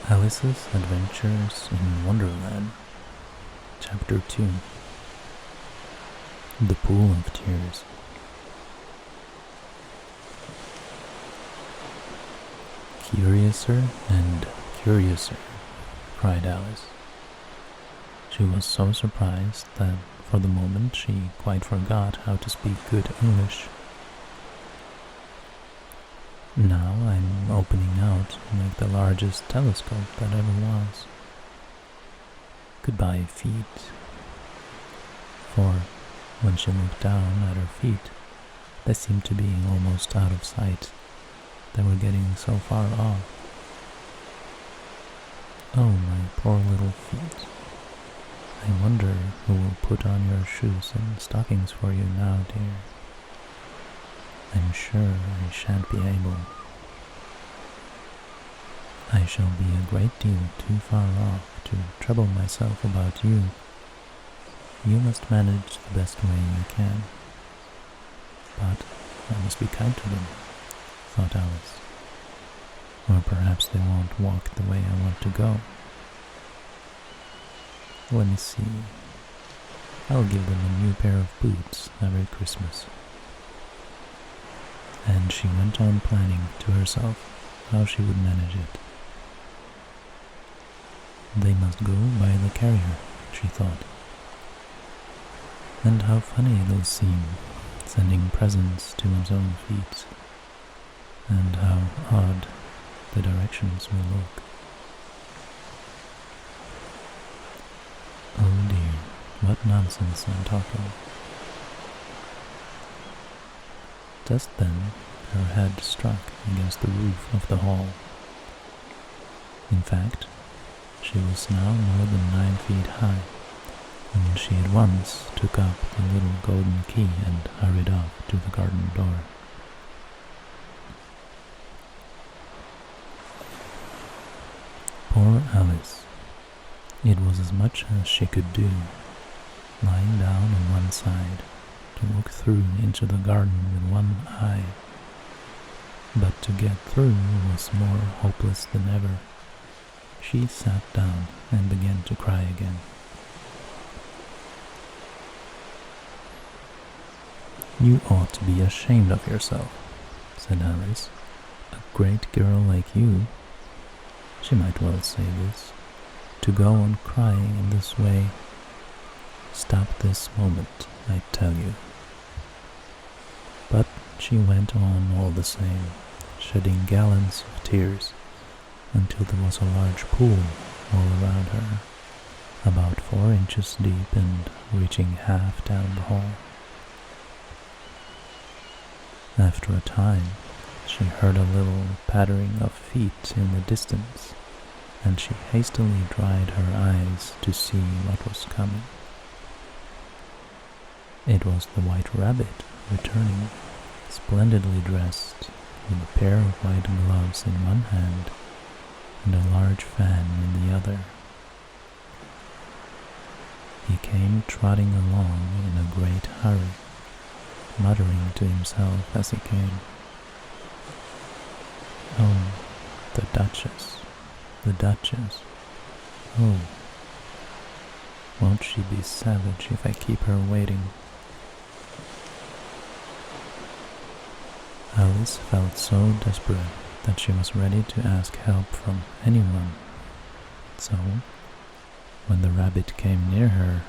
Alice's Adventures in Wonderland, Chapter 2. The Pool of Tears. "Curiouser and curiouser," cried Alice. She was so surprised that for the moment she quite forgot how to speak good English. "Now I'm opening out like the largest telescope that ever was. Goodbye, feet." For when she looked down at her feet, they seemed to be almost out of sight. They were getting so far off. "Oh, my poor little feet. I wonder who will put on your shoes and stockings for you now, dear. I'm sure I shan't be able. I shall be a great deal too far off to trouble myself about you. You must manage the best way you can. But I must be kind to them," thought Alice. "Or perhaps they won't walk the way I want to go. Let me see. I'll give them a new pair of boots every Christmas." And she went on planning to herself how she would manage it. "They must go by the carrier," she thought. "And how funny it'll seem, sending presents to one's own feet, and how odd the directions will look. Oh dear, what nonsense I'm talking." Just then her head struck against the roof of the hall. In fact, she was now more than 9 feet high, and she at once took up the little golden key and hurried off to the garden door. Poor Alice! It was as much as she could do, lying down on one side, to look through into the garden with one eye. But to get through was more hopeless than ever. She sat down and began to cry again. "You ought to be ashamed of yourself," said Alice. "A great girl like you," she might well say this, "to go on crying in this way. Stop this moment, I tell you." But she went on all the same, shedding gallons of tears, until there was a large pool all around her, about 4 inches deep and reaching half down the hall. After a time, she heard a little pattering of feet in the distance, and she hastily dried her eyes to see what was coming. It was the White Rabbit returning, splendidly dressed, with a pair of white gloves in one hand and a large fan in the other. He came trotting along in a great hurry, muttering to himself as he came. "Oh, the Duchess, the Duchess. Oh, won't she be savage if I keep her waiting?" Alice felt so desperate that she was ready to ask help from anyone. So, when the rabbit came near her,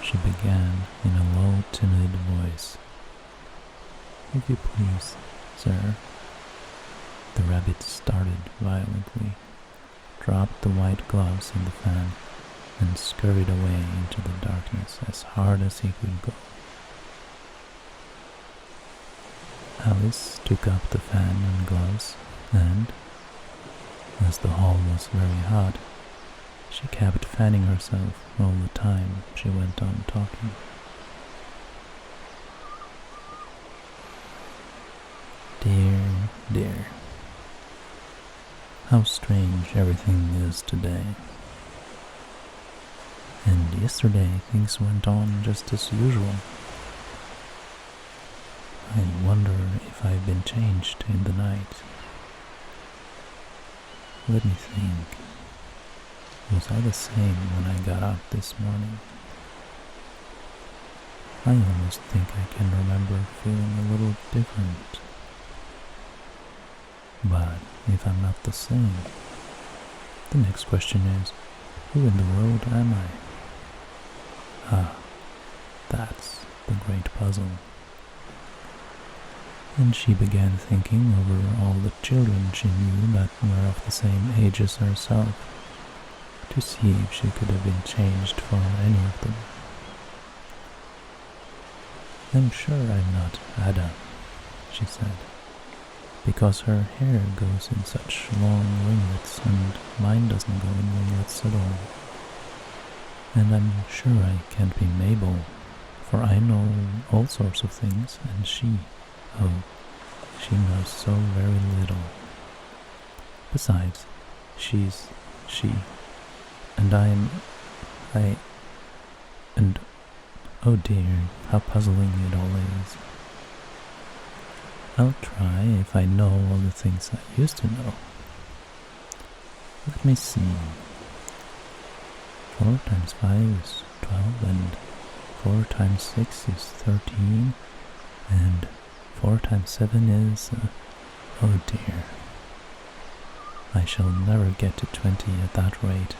she began in a low, timid voice, "If you please, sir." The rabbit started violently, dropped the white gloves and the fan, and scurried away into the darkness as hard as he could go. Alice took up the fan and gloves, and, as the hall was very hot, she kept fanning herself all the time she went on talking. "Dear, dear, how strange everything is today. And yesterday things went on just as usual. I wonder if I've been changed in the night. Let me think. Was I the same when I got up this morning? I almost think I can remember feeling a little different. But if I'm not the same, the next question is, who in the world am I? Ah, that's the great puzzle. And she began thinking over all the children she knew that were of the same age as herself, to see if she could have been changed for any of them. I'm sure I'm not Ada, she said, because her hair goes in such long ringlets and mine doesn't go in ringlets at all. And I'm sure I can't be Mabel, for I know all sorts of things, and she knows so very little. Besides, she's she, and and oh dear, how puzzling it all is. I'll try if I know all the things I used to know. Let me see. 4 times 5 is 12, and 4 times 6 is 13, and 4 times 7 is... oh dear. I shall never get to 20 at that rate.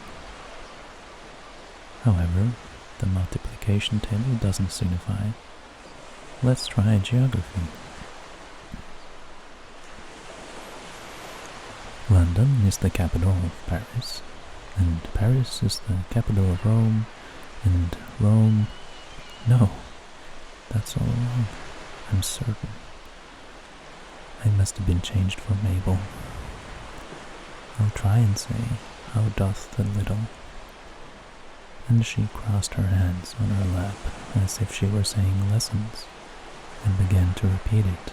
However, the multiplication table doesn't signify. Let's try geography. London is the capital of Paris, and Paris is the capital of Rome, and Rome... No, that's all wrong, I'm certain. I must have been changed for Mabel. I'll try and say, how doth the little... And she crossed her hands on her lap, as if she were saying lessons, and began to repeat it.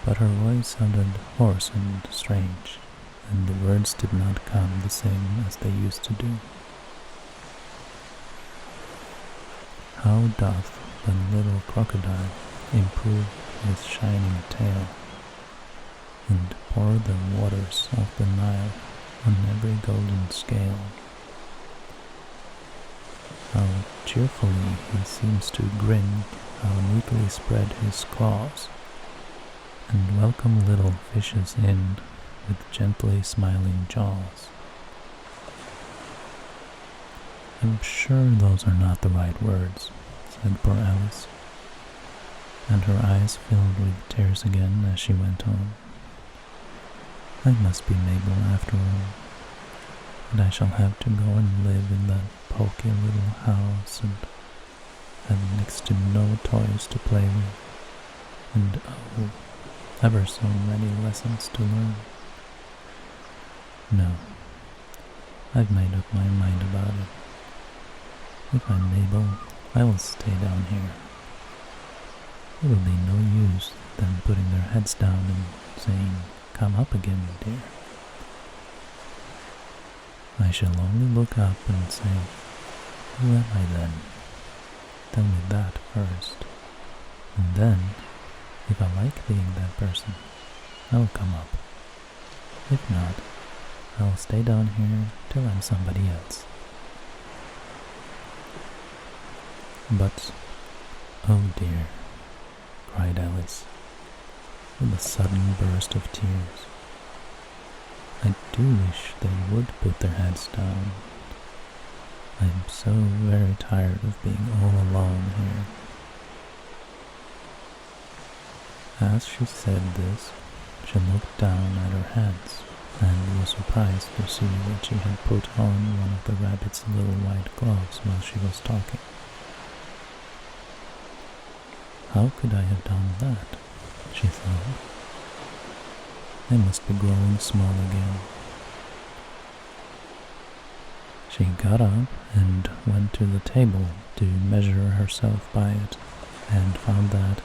But her voice sounded hoarse and strange, and the words did not come the same as they used to do. How doth the little crocodile improve his shining tail, and pour the waters of the Nile on every golden scale? How cheerfully he seems to grin, how neatly spread his claws, and welcome little fishes in with gently smiling jaws. I'm sure those are not the right words, said poor Alice, and her eyes filled with tears again as she went on. I must be Mabel after all, and I shall have to go and live in that poky little house and have next to no toys to play with, and oh, ever so many lessons to learn. No, I've made up my mind about it. If I'm Mabel, I will stay down here. It will be no use them putting their heads down and saying, "Come up again, dear." I shall only look up and say, "Who am I then? Tell me that first. And then, if I like being that person, I'll come up. If not, I'll stay down here till I'm somebody else." But, oh dear, cried Alice, with a sudden burst of tears. I do wish they would put their heads down. I'm so very tired of being all alone here. As she said this, she looked down at her hands, and was surprised to see that she had put on one of the rabbit's little white gloves while she was talking. How could I have done that? She thought. I must be growing small again. She got up and went to the table to measure herself by it, and found that,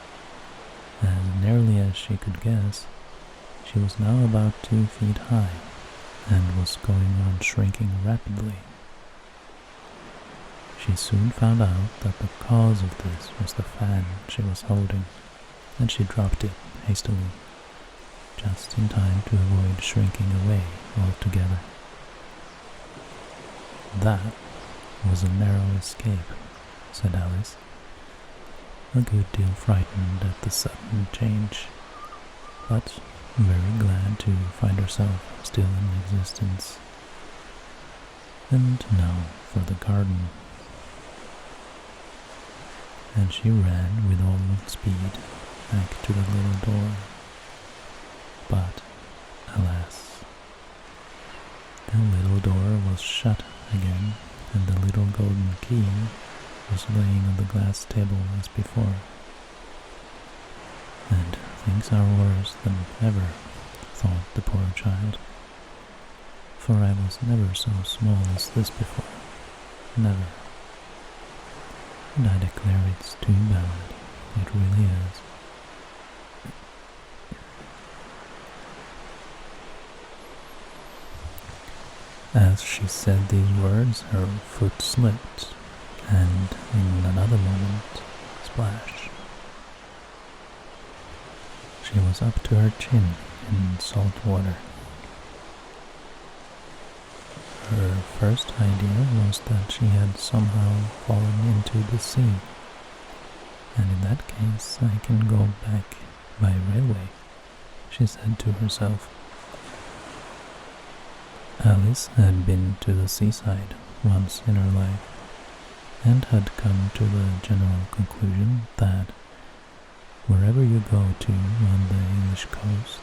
as nearly as she could guess, she was now about 2 feet high, and was going on shrinking rapidly. She soon found out that the cause of this was the fan she was holding, and she dropped it hastily, just in time to avoid shrinking away altogether. "That was a narrow escape," said Alice, a good deal frightened at the sudden change, but very glad to find herself still in existence. "And now for the garden." And she ran with all speed back to the little door. But, alas, the little door was shut again, and the little golden key was laying on the glass table as before. "And things are worse than ever," thought the poor child, "for I was never so small as this before, never. And I declare it's too bad, it really is." As she said these words, her foot slipped, and in another moment, splash, she was up to her chin in salt water. Her first idea was that she had somehow fallen into the sea, and in that case I can go back by railway, she said to herself. Alice had been to the seaside once in her life, and had come to the general conclusion that wherever you go to on the English coast,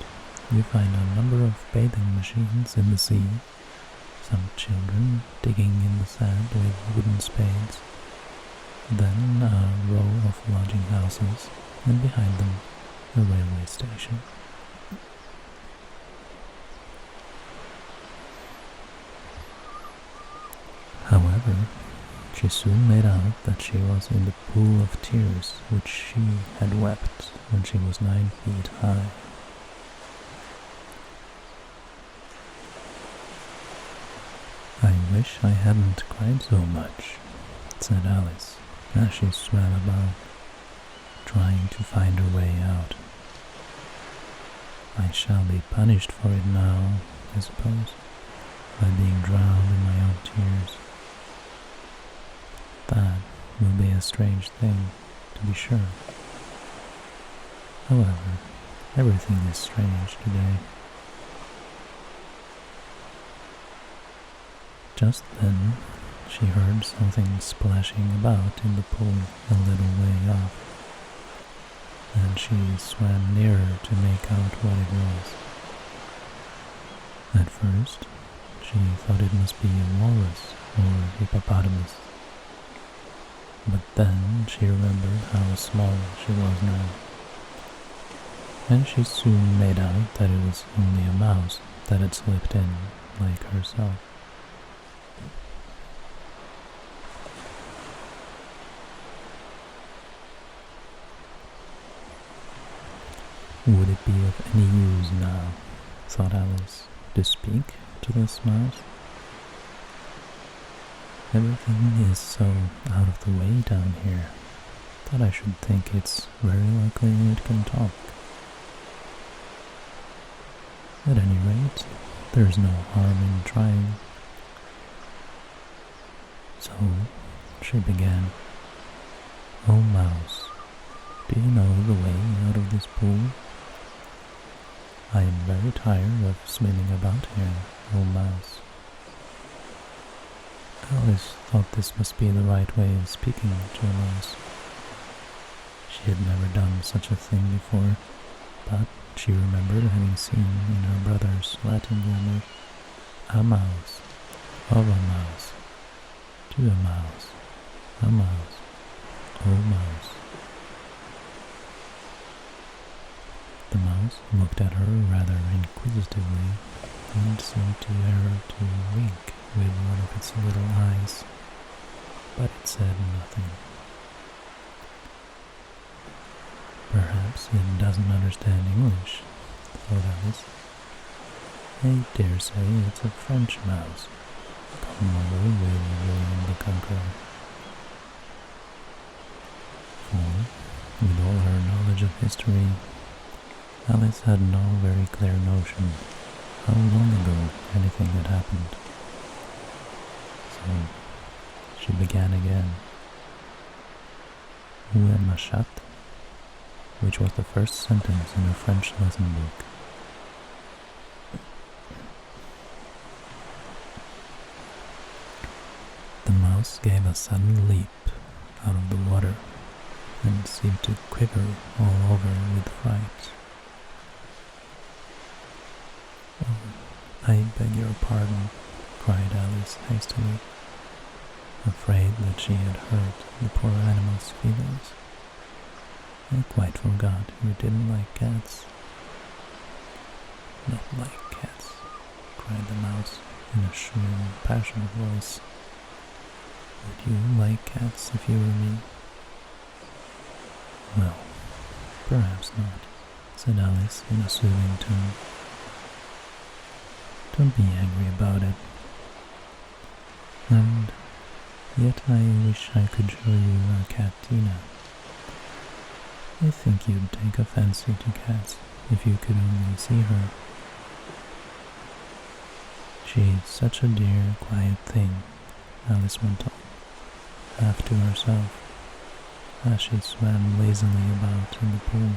you find a number of bathing machines in the sea, some children digging in the sand with wooden spades, then a row of lodging houses, and behind them a railway station. However, she soon made out that she was in the pool of tears which she had wept when she was 9 feet high. "I wish I hadn't cried so much," said Alice, as she swam about, trying to find her way out. "I shall be punished for it now, I suppose, by being drowned in my own tears. That will be a strange thing, to be sure. However, everything is strange today." Just then, she heard something splashing about in the pool a little way off, and she swam nearer to make out what it was. At first, she thought it must be a walrus or hippopotamus, but then she remembered how small she was now, and she soon made out that it was only a mouse that had slipped in like herself. Would it be of any use now, thought Alice, to speak to this mouse? Everything is so out of the way down here that I should think it's very likely it can talk. At any rate, there's no harm in trying. So she began, "Oh, mouse, do you know the way out of this pool? I am very tired of swimming about here, oh mouse." Alice thought this must be the right way of speaking to a mouse. She had never done such a thing before, but she remembered having seen in her brother's Latin grammar, "a mouse, of a mouse, to a mouse, a mouse, oh mouse." The mouse looked at her rather inquisitively and seemed to her to wink with one of its little eyes, but it said nothing. "Perhaps it doesn't understand English," thought Alice. "I dare say it's a French mouse, come over with William the Conqueror." For, with all her knowledge of history, Alice had no very clear notion how long ago anything had happened. So she began again. Où est ma chatte? Which was the first sentence in her French lesson book. The mouse gave a sudden leap out of the water and seemed to quiver all over with fright. "Oh, I beg your pardon," cried Alice hastily, afraid that she had hurt the poor animal's feelings. "I quite forgot you didn't like cats." "Not like cats," cried the mouse in a shrill, passionate voice. "Would you like cats if you were me?" "Well, perhaps not," said Alice in a soothing tone. "Don't be angry about it. And yet I wish I could show you our cat Tina. I think you'd take a fancy to cats if you could only see her. She's such a dear, quiet thing," Alice went on, half to herself, as she swam lazily about in the pool.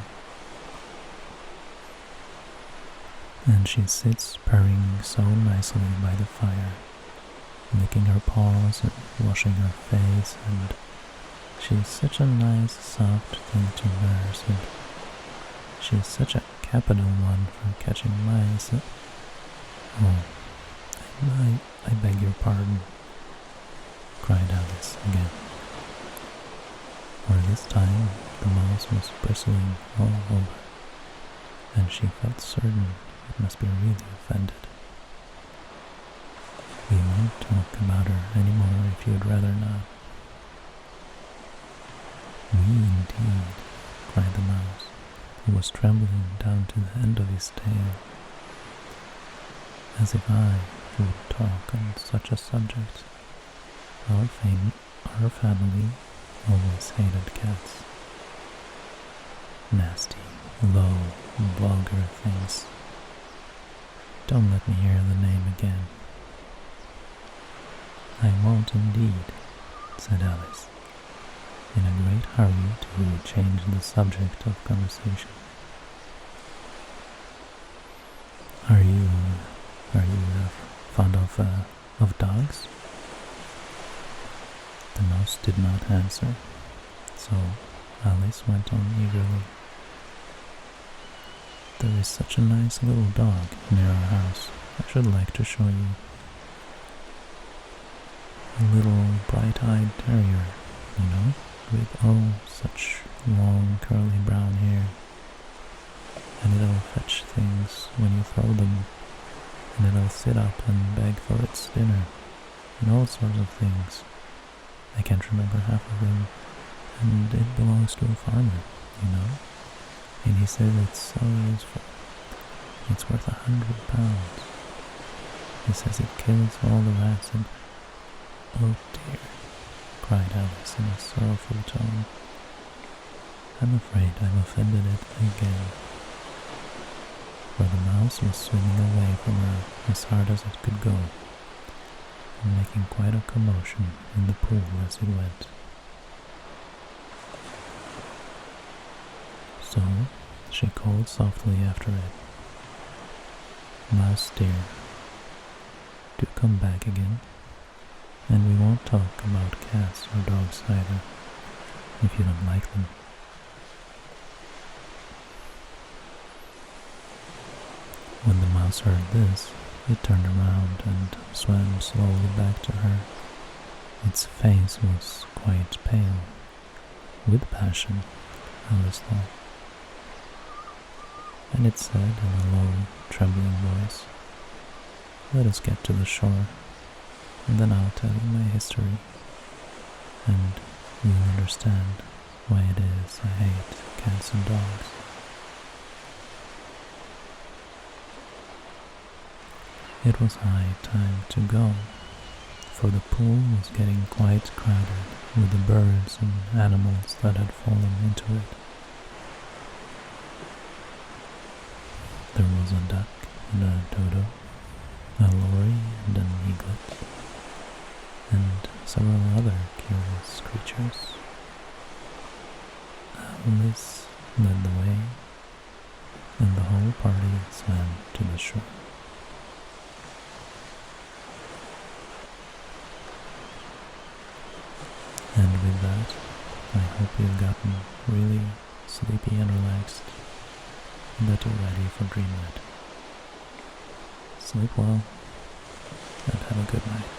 "And she sits purring so nicely by the fire, licking her paws and washing her face, and she's such a nice, soft thing to nurse, and she's such a capital one for catching mice. Oh, I beg your pardon," cried Alice again. For this time the mouse was bristling all over, and she felt certain it must be really offended. "We won't talk about her anymore if you'd rather not." "We indeed," cried the mouse, who was trembling down to the end of his tail. "As if I would talk on such a subject. Our family always hated cats. Nasty, low, vulgar things. Don't let me hear the name again." "I won't indeed," said Alice, in a great hurry to change the subject of conversation. Are you fond of dogs?" The mouse did not answer, so Alice went on eagerly. "There is such a nice little dog near our house. I should like to show you. A little bright-eyed terrier, you know, with such long curly brown hair. And it'll fetch things when you throw them, and it'll sit up and beg for its dinner, and all sorts of things. I can't remember half of them, and it belongs to a farmer, you know, and he says it's so useful. It's worth £100. He says it kills all the rats, and oh dear," cried Alice in a sorrowful tone, "I'm afraid I've offended it again." For the mouse was swimming away from her as hard as it could go, and making quite a commotion in the pool as it went. So she called softly after it, "Mouse dear, do come back again, and we won't talk about cats or dogs either, if you don't like them." When the mouse heard this, it turned around and swam slowly back to her. Its face was quite pale, with passion, Alice thought. And it said in a low, trembling voice, "Let us get to the shore, and then I'll tell you my history, and you'll understand why it is I hate cats and dogs." It was high time to go, for the pool was getting quite crowded with the birds and animals that had fallen into it. There was a duck and a dodo, a lory and an eaglet, and several other curious creatures. Alice led the way, and the whole party swam to the shore. And with that, I hope you've gotten really sleepy and relaxed, and that you're ready for dreamland. Sleep well, and have a good night.